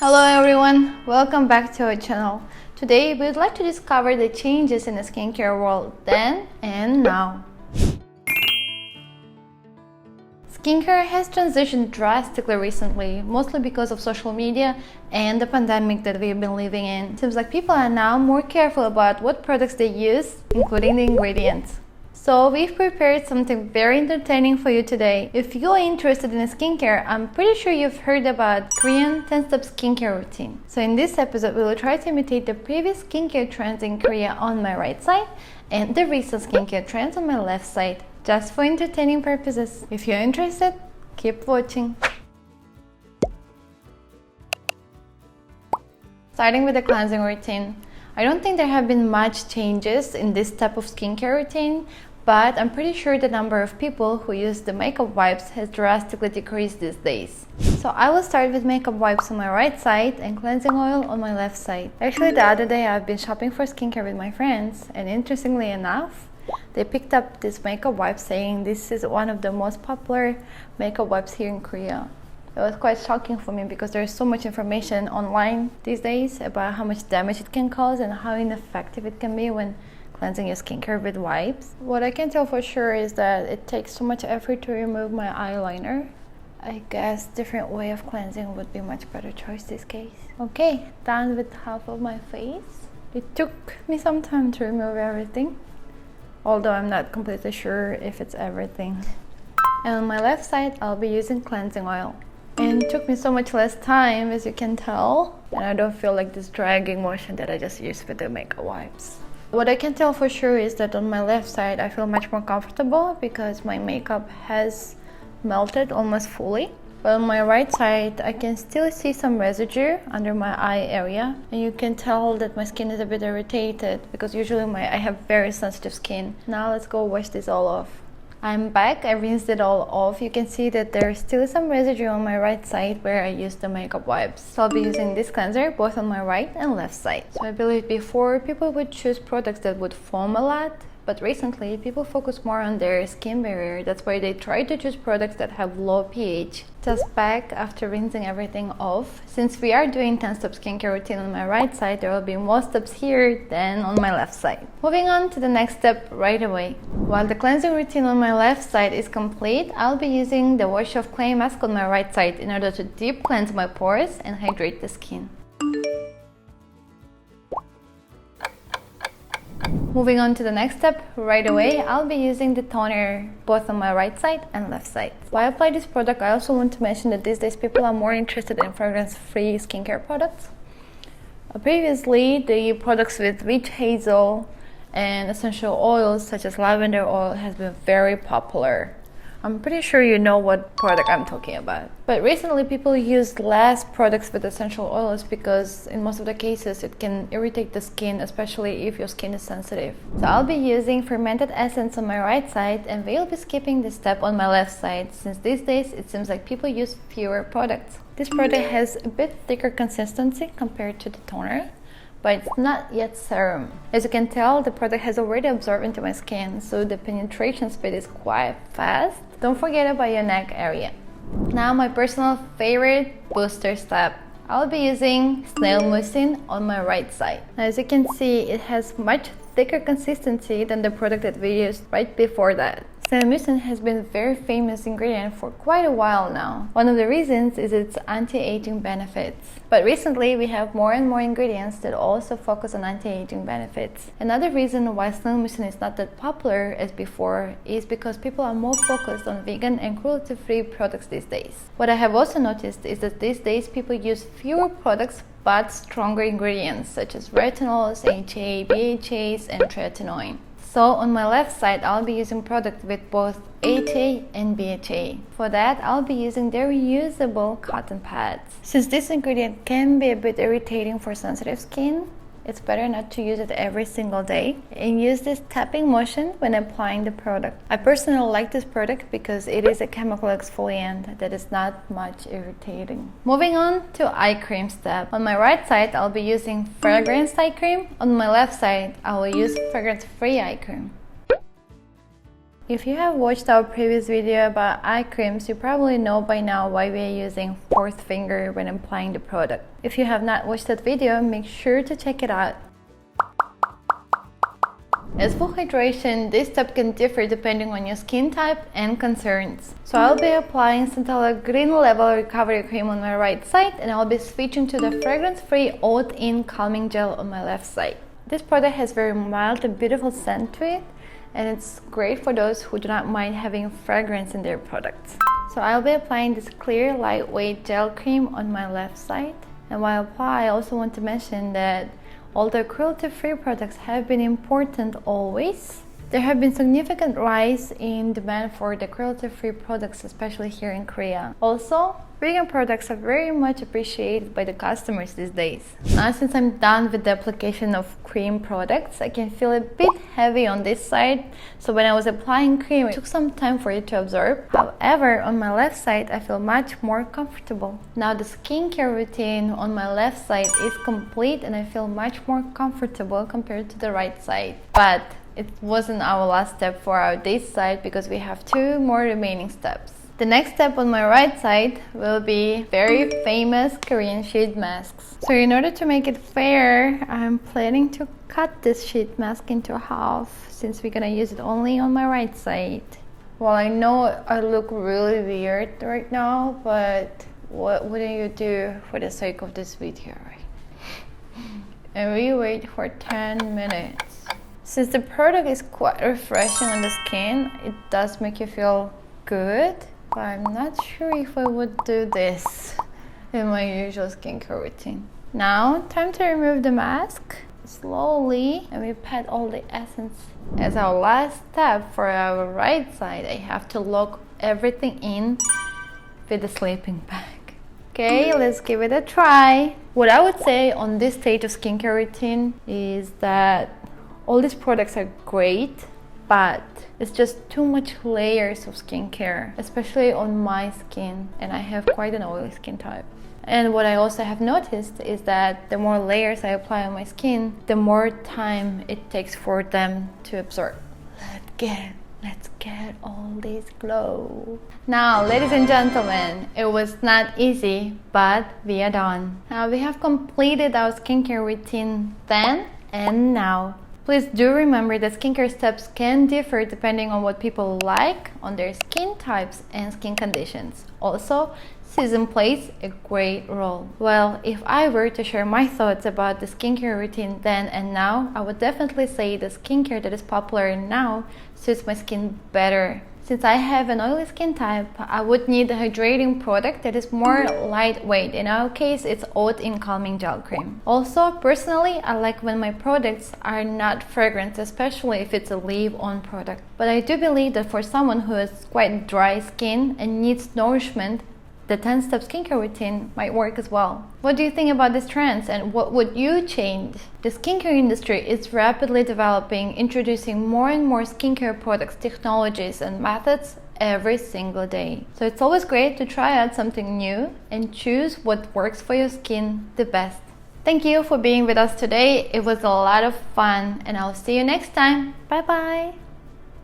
Hello everyone, welcome back to our channel. Today we would like to discover the changes in the skincare world then and now. Skincare has transitioned drastically recently, mostly because of social media and the pandemic that we've been living in. Seems like people are now more careful about what products they use, including the ingredients. So we've prepared something very entertaining for you today. If you're interested in skincare, I'm pretty sure you've heard about Korean 10-step skincare routine. So in this episode, we will try to imitate the previous skincare trends in Korea on my right side and the recent skincare trends on my left side, just for entertaining purposes. If you're interested, keep watching. Starting with the cleansing routine. I don't think there have been much changes in this type of skincare routine, but I'm pretty sure the number of people who use the makeup wipes has drastically decreased these days. So I will start with makeup wipes on my right side and cleansing oil on my left side. Actually, the other day I've been shopping for skincare with my friends, and interestingly enough, they picked up this makeup wipe saying this is one of the most popular makeup wipes here in Korea. It was quite shocking for me because there's so much information online these days about how much damage it can cause and how ineffective it can be when cleansing your skincare with wipes. What I can tell for sure is that it takes so much effort to remove my eyeliner. I guess different way of cleansing would be much better choice this case. Okay, done with half of my face. It took me some time to remove everything, although I'm not completely sure if it's everything. And on my left side, I'll be using cleansing oil. And it took me so much less time, as you can tell, and I don't feel like this dragging motion that I just used with the makeup wipes. What I can tell for sure is that on my left side I feel much more comfortable because my makeup has melted almost fully. But on my right side I can still see some residue under my eye area, and you can tell that my skin is a bit irritated because usually I have very sensitive skin. Now let's go wash this all off. I'm back, I rinsed it all off. You can see that there's still some residue on my right side where I used the makeup wipes. So I'll be using this cleanser both on my right and left side. So I believe before people would choose products that would foam a lot, but recently people focus more on their skin barrier. That's why they try to choose products that have low pH. Just back after rinsing everything off. Since we are doing 10-step skincare routine on my right side, there will be more steps here than on my left side. Moving on to the next step right away. While the cleansing routine on my left side is complete, I'll be using the wash off clay mask on my right side in order to deep cleanse my pores and hydrate the skin. Moving on to the next step, right away, I'll be using the toner both on my right side and left side. While I apply this product, I also want to mention that these days people are more interested in fragrance-free skincare products. Previously, the products with witch hazel and essential oils such as lavender oil has been very popular. I'm pretty sure you know what product I'm talking about. But recently people use less products with essential oils because in most of the cases it can irritate the skin, especially if your skin is sensitive. So I'll be using fermented essence on my right side, and we'll be skipping this step on my left side since these days it seems like people use fewer products. This product has a bit thicker consistency compared to the toner, but it's not yet serum. As you can tell, the product has already absorbed into my skin, so the penetration speed is quite fast. Don't forget about your neck area. Now my personal favorite booster step. I'll be using Snail mucin on my right side. Now, as you can see, it has much thicker consistency than the product that we used right before that. Snail mucin has been a very famous ingredient for quite a while now. One of the reasons is its anti-aging benefits. But recently we have more and more ingredients that also focus on anti-aging benefits. Another reason why Snail mucin is not that popular as before is because people are more focused on vegan and cruelty-free products these days. What I have also noticed is that these days people use fewer products but stronger ingredients such as retinols, HA, BHAs, and tretinoin. So on my left side, I'll be using product with both HA and BHA. For that, I'll be using the reusable cotton pads. Since this ingredient can be a bit irritating for sensitive skin, it's better not to use it every single day and use this tapping motion when applying the product. I personally like this product because it is a chemical exfoliant that is not much irritating. Moving on to eye cream step. On my right side, I'll be using fragranced eye cream. On my left side, I will use fragrance-free eye cream. If you have watched our previous video about eye creams, you probably know by now why we are using fourth finger when applying the product. If you have not watched that video, make sure to check it out. As for hydration, this step can differ depending on your skin type and concerns. So I'll be applying Centella Green Level Recovery Cream on my right side, and I'll be switching to the fragrance-free Oat-in Calming Gel on my left side. This product has very mild and beautiful scent to it, and it's great for those who do not mind having fragrance in their products. So I'll be applying this clear, lightweight gel cream on my left side. And while I apply, I also want to mention that although cruelty-free products have been important always, there have been significant rise in demand for the cruelty-free products, especially here in Korea. Also, vegan products are very much appreciated by the customers these days. Now, since I'm done with the application of cream products, I can feel a bit heavy on this side, so when I was applying cream, it took some time for it to absorb. However, on my left side, I feel much more comfortable. Now, the skincare routine on my left side is complete, and I feel much more comfortable compared to the right side. But it wasn't our last step for our this side, because we have 2 more remaining steps. The next step on my right side will be very famous Korean sheet masks. So in order to make it fair, I'm planning to cut this sheet mask into half, since we're gonna use it only on my right side. Well, I know I look really weird right now, but what wouldn't you do for the sake of this video, right? And we wait for 10 minutes. Since the product is quite refreshing on the skin, it does make you feel good. But I'm not sure if I would do this in my usual skincare routine. Now, time to remove the mask slowly, and we pat all the essence. As our last step for our right side, I have to lock everything in with the sleeping bag. Okay, let's give it a try. What I would say on this stage of skincare routine is that all these products are great, but it's just too much layers of skincare, especially on my skin, and I have quite an oily skin type. And what I also have noticed is that the more layers I apply on my skin, the more time it takes for them to absorb. Let's get all this glow. Now, ladies and gentlemen, it was not easy, but we are done. Now we have completed our skincare routine then and now. Please do remember that skincare steps can differ depending on what people like, on their skin types and skin conditions. Also, season plays a great role. Well, if I were to share my thoughts about the skincare routine then and now, I would definitely say the skincare that is popular now suits my skin better. Since I have an oily skin type, I would need a hydrating product that is more lightweight. In our case, it's Oat-in Calming Gel Cream. Also, personally, I like when my products are not fragrant, especially if it's a leave-on product. But I do believe that for someone who has quite dry skin and needs nourishment, the 10-step skincare routine might work as well. What do you think about these trends, and what would you change? The skincare industry is rapidly developing, introducing more and more skincare products, technologies, and methods every single day. So it's always great to try out something new and choose what works for your skin the best. Thank you for being with us today. It was a lot of fun, and I'll see you next time. Bye bye.